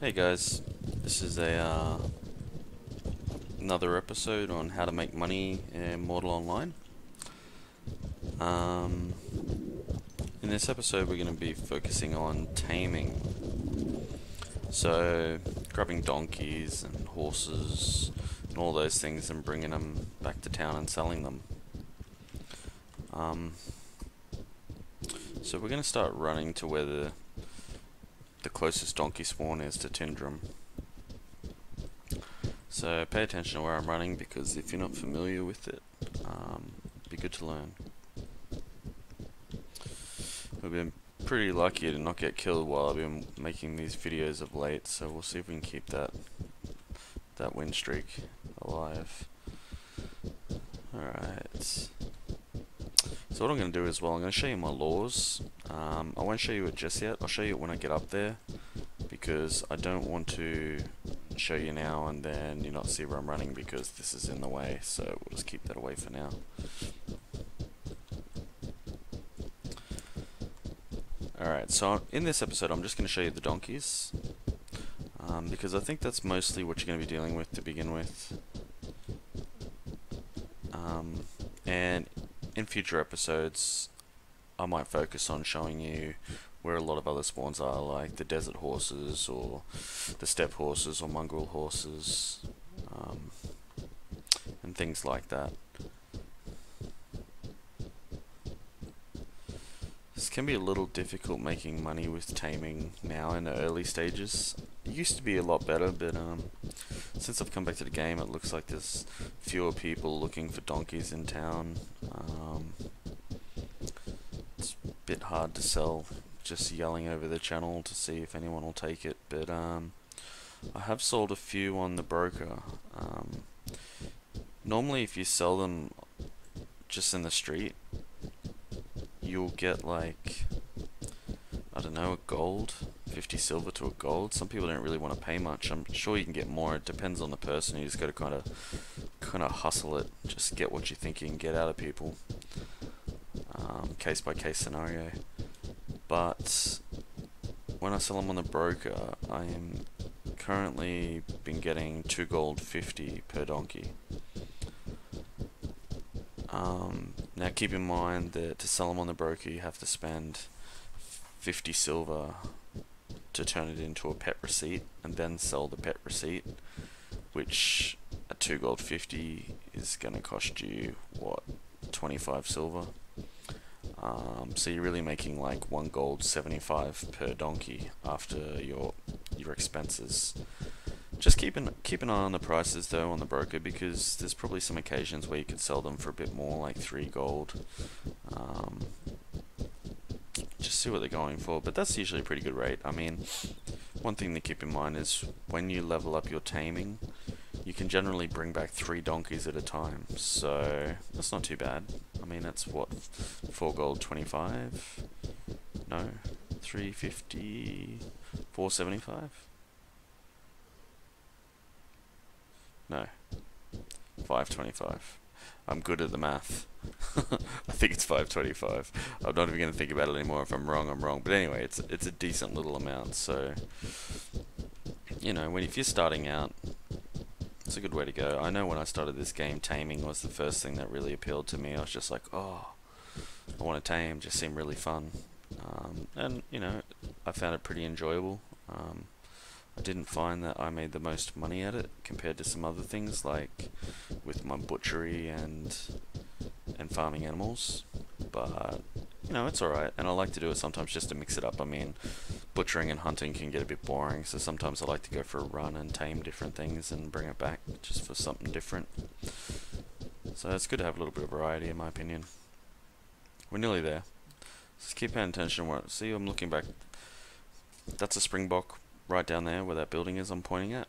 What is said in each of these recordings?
Hey guys, this is another episode on how to make money in Mortal Online. Um, in this episode, we're going to be focusing on taming. So, grabbing donkeys and horses and all those things and bringing them back to town and selling them. Um, so we're going to start running to where the closest donkey spawn is to Tindrum. So pay attention to where I'm running, because if you're not familiar with it, it'd be good to learn. We've been pretty lucky to not get killed while I've been making these videos of late, so we'll see if we can keep that win streak alive. Alright. So what I'm going to do is, well, I'm going to show you my lures. I won't show you it just yet. I'll show you it when I get up there, because I don't want to show you now and then you not see where I'm running because this is in the way, so we'll just keep that away for now. Alright, so in this episode I'm just going to show you the donkeys, because I think that's mostly what you're going to be dealing with to begin with. And in future episodes I might focus on showing you where a lot of other spawns are, like the desert horses or the steppe horses or mongrel horses, and things like that. This can be a little difficult making money with taming now in the early stages. It used to be a lot better, but since I've come back to the game, it looks like there's fewer people looking for donkeys in town. It's a bit hard to sell just yelling over the channel to see if anyone will take it, but I have sold a few on the broker. Normally if you sell them just in the street, you'll get like, I don't know, a gold, 50 silver to a gold. Some people don't really want to pay much. I'm sure you can get more. It depends on the person. You just got to kind of hustle it. Just get what you think you can get out of people. Case by case scenario. But when I sell them on the broker, I am currently been getting 2 gold 50 per donkey. Now keep in mind that to sell them on the broker you have to spend 50 silver to turn it into a pet receipt and then sell the pet receipt, which at 2 gold 50 is going to cost you, what, 25 silver. So you're really making like 1 gold 75 per donkey after your expenses. Just keep an eye on the prices though on the broker, because there's probably some occasions where you could sell them for a bit more, like 3 gold. Just see what they're going for, but that's usually a pretty good rate. I mean, one thing to keep in mind is when you level up your taming, you can generally bring back 3 donkeys at a time, so that's not too bad. I mean, that's what, 4 gold 25? No, 350, 475? No, 525. I'm good at the math. I think it's 525. I'm not even going to think about it anymore. If I'm wrong, I'm wrong. But anyway, it's a decent little amount. So, you know, if you're starting out, it's a good way to go. I know when I started this game, taming was the first thing that really appealed to me. I was just like, oh, I want to tame. Just seemed really fun. And, you know, I found it pretty enjoyable. I didn't find that I made the most money at it compared to some other things, like with my butchery and farming animals, but you know, it's alright, and I like to do it sometimes just to mix it up. I mean, butchering and hunting can get a bit boring, so sometimes I like to go for a run and tame different things and bring it back just for something different. So it's good to have a little bit of variety, in my opinion. We're nearly there. Just keep paying attention where, see, I'm looking back. That's a springbok right down there where that building is I'm pointing at.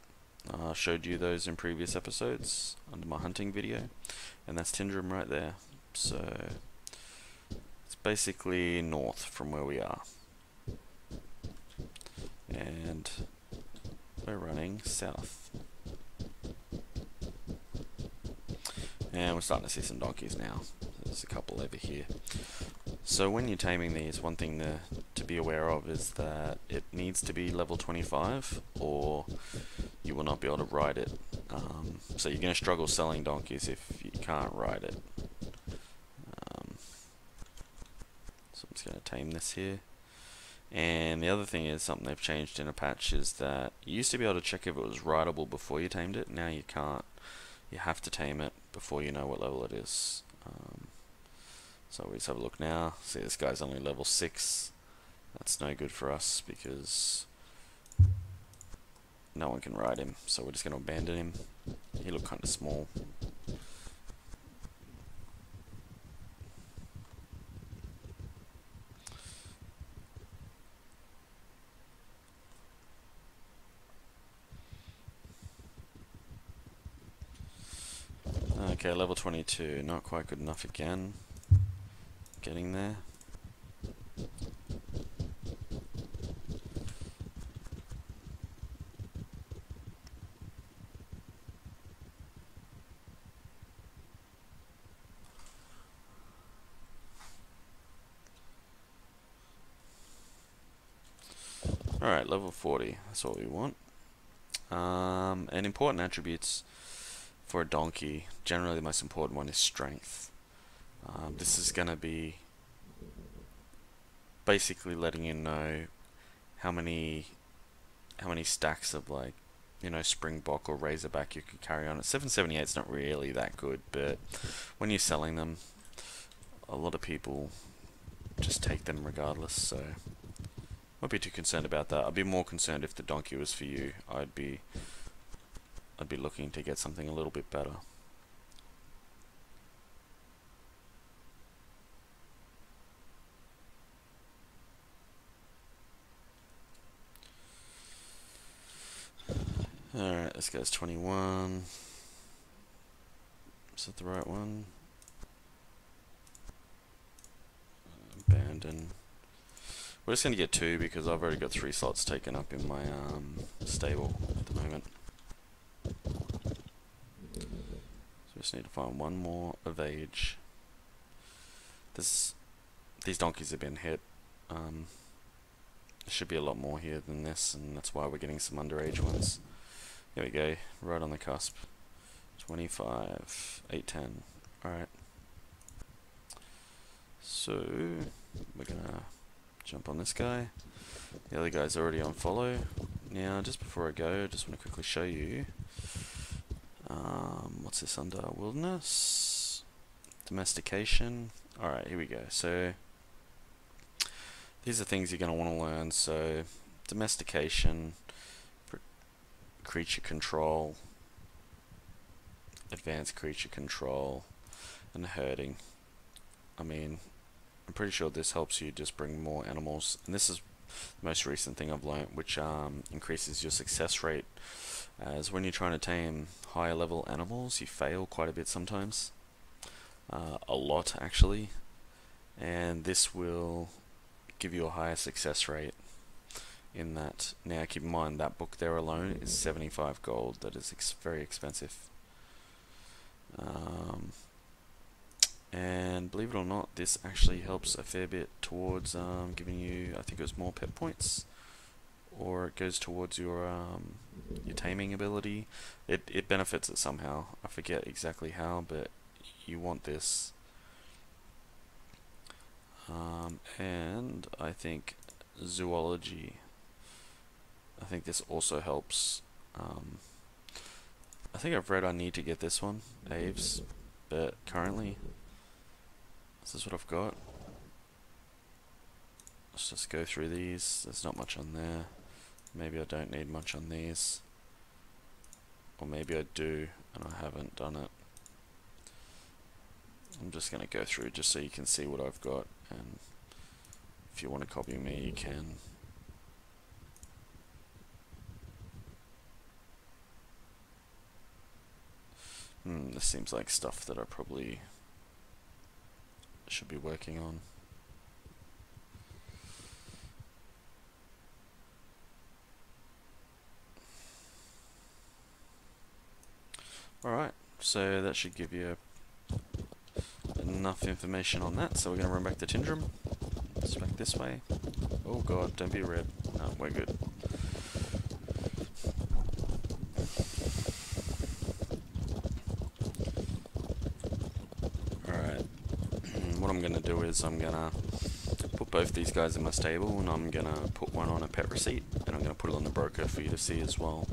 I showed you those in previous episodes under my hunting video, and that's Tindrum right there. So it's basically north from where we are, and we're running south, and we're starting to see some donkeys now. There's a couple over here. So when you're taming these, one thing to be aware of is that it needs to be level 25 or you will not be able to ride it. So you're going to struggle selling donkeys if you can't ride it. So I'm just going to tame this here. And the other thing is, something they've changed in a patch is that you used to be able to check if it was rideable before you tamed it. Now you can't. You have to tame it before you know what level it is. So we just have a look now. See, this guy's only level 6. That's no good for us because no one can ride him. So we're just going to abandon him. He looked kind of small. Okay, level 22. Not quite good enough again. Getting there. Alright, level 40. That's what we want. And important attributes for a donkey. Generally, the most important one is strength. This is going to be basically letting you know how many stacks of, like, you know, springbok or razorback you could carry on it. 778 is not really that good, but when you're selling them, a lot of people just take them regardless, so won't be too concerned about that. I'd be more concerned if the donkey was for you. I'd be looking to get something a little bit better. Alright, this guy's 21. Is that the right one? Abandon. We're just going to get 2 because I've already got 3 slots taken up in my stable at the moment. So we just need to find one more of age. These donkeys have been hit. There should be a lot more here than this, and that's why we're getting some underage ones. Here we go, right on the cusp. 25, 810. Alright. So we're gonna jump on this guy. The other guy's already on follow. Now, just before I go, I just want to quickly show you what's this under? Wilderness, domestication. Alright, here we go. So these are things you're going to want to learn. So domestication, creature control, advanced creature control, and herding. I mean, I'm pretty sure this helps you just bring more animals, and this is the most recent thing I've learnt, which increases your success rate, as when you're trying to tame higher level animals you fail quite a bit sometimes, a lot actually, and this will give you a higher success rate in that. Now keep in mind that book there alone is 75 gold. That is very expensive. And believe it or not, this actually helps a fair bit towards giving you, I think it was more pet points, or it goes towards your taming ability. It benefits it somehow. I forget exactly how, but you want this. And I think zoology. I think this also helps. I think I've read I need to get this one, Aves, but currently this is what I've got. Let's just go through these. There's not much on there. Maybe I don't need much on these. Or maybe I do and I haven't done it. I'm just going to go through just so you can see what I've got, and if you want to copy me you can. This seems like stuff that I probably should be working on. Alright, so that should give you a enough information on that, so we're going to run back to Tindrum. It's back this way. Oh god, don't be red. No, we're good. Alright. What I'm going to do is I'm going to put both these guys in my stable, and I'm going to put one on a pet receipt, and I'm going to put it on the broker for you to see as well.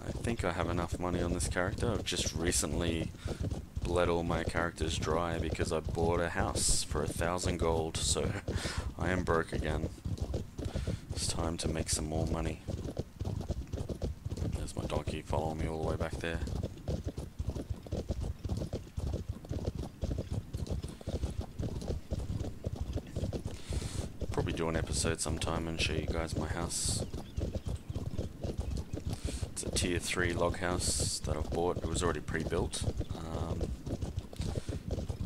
I think I have enough money on this character. I've just recently bled all my characters dry because I bought a house for 1,000 gold, so I am broke again. It's time to make some more money. There's my donkey following me all the way back there. Probably do an episode sometime and show you guys my house. It's a tier 3 log house that I've bought. It was already pre-built.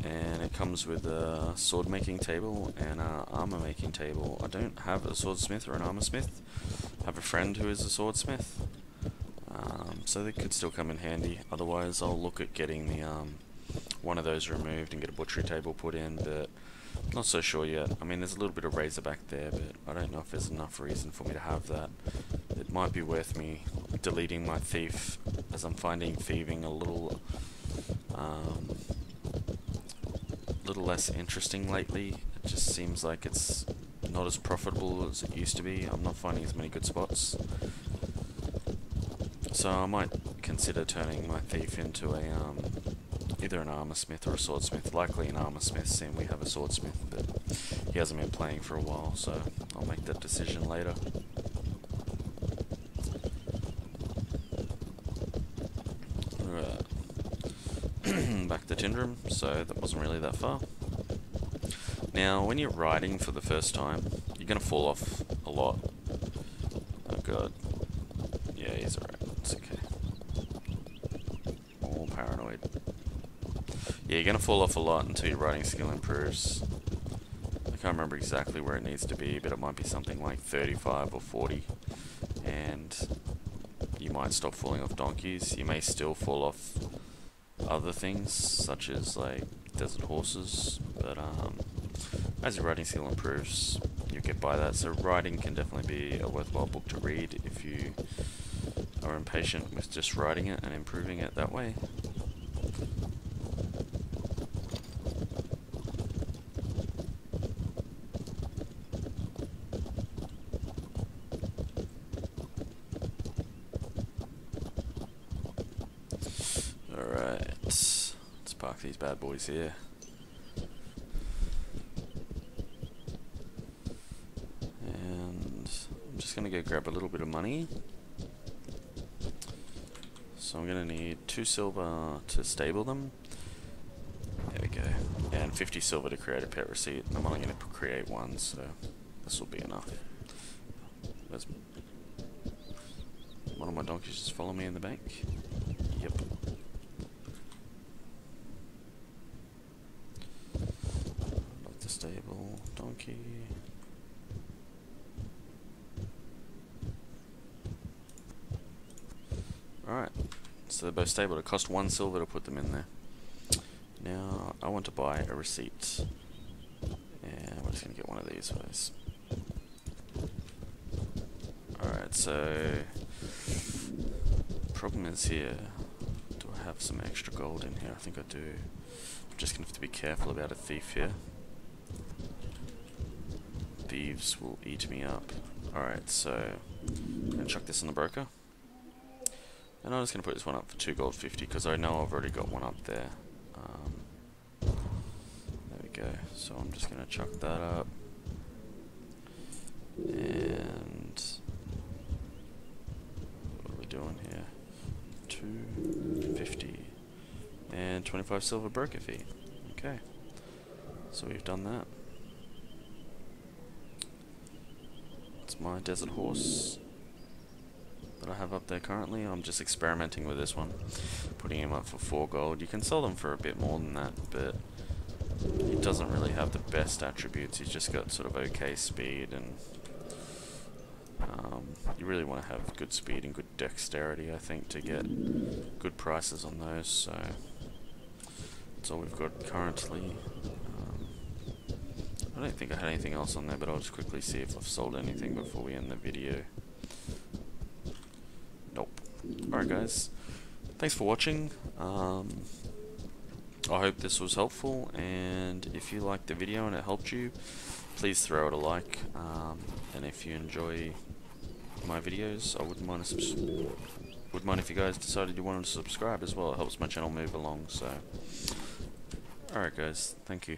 And it comes with a sword making table and an armor making table. I don't have a swordsmith or an armor smith. I have a friend who is a swordsmith. So they could still come in handy. Otherwise I'll look at getting the one of those removed and get a butchery table put in, but not so sure yet. I mean, there's a little bit of razor back there, but I don't know if there's enough reason for me to have that. It might be worth me deleting my thief, as I'm finding thieving a little less interesting lately. It just seems like it's not as profitable as it used to be. I'm not finding as many good spots. So I might consider turning my thief into a either an armor smith or a swordsmith. Likely an armor smith, seeing we have a swordsmith, but he hasn't been playing for a while, so I'll make that decision later. Back to Tindrum, so that wasn't really that far. Now, when you're riding for the first time, you're going to fall off a lot. Oh god. Yeah, he's alright. It's okay. All paranoid. Yeah, you're going to fall off a lot until your riding skill improves. I can't remember exactly where it needs to be, but it might be something like 35 or 40. And you might stop falling off donkeys. You may still fall off other things, such as like desert horses, but as your riding skill improves, you get by that. So riding can definitely be a worthwhile book to read if you are impatient with just riding it and improving it that way. Alright, let's park these bad boys here. And I'm just going to go grab a little bit of money. So I'm going to need 2 silver to stable them. There we go. And 50 silver to create a pet receipt. I'm only going to create 1, so this will be enough. There's one of my donkeys just follow me in the bank. Yep. Not the stable donkey. Alright, so they're both stable. It cost 1 silver to put them in there. Now, I want to buy a receipt. And we're just going to get one of these guys. Alright, so problem is here. Do I have some extra gold in here? I think I do. I'm just going to have to be careful about a thief here. Thieves will eat me up. Alright, so I'm going to chuck this on the broker. And I'm just going to put this one up for 2 gold 50 because I know I've already got one up there. There we go. So I'm just going to chuck that up. And what are we doing here? 250 and 25 silver broker fee. Okay. So we've done that. It's my desert horse that I have up there currently. I'm just experimenting with this one, putting him up for 4 gold. You can sell them for a bit more than that, but he doesn't really have the best attributes. He's just got sort of okay speed, and you really want to have good speed and good dexterity, I think, to get good prices on those. So That's all we've got currently. I don't think I had anything else on there, but I'll just quickly see if I've sold anything before we end the video. Nope. Alright guys, thanks for watching. I hope this was helpful, and if you liked the video and it helped you, please throw it a like, and if you enjoy my videos, I wouldn't mind if you guys decided you wanted to subscribe as well. It helps my channel move along. So alright guys, thank you.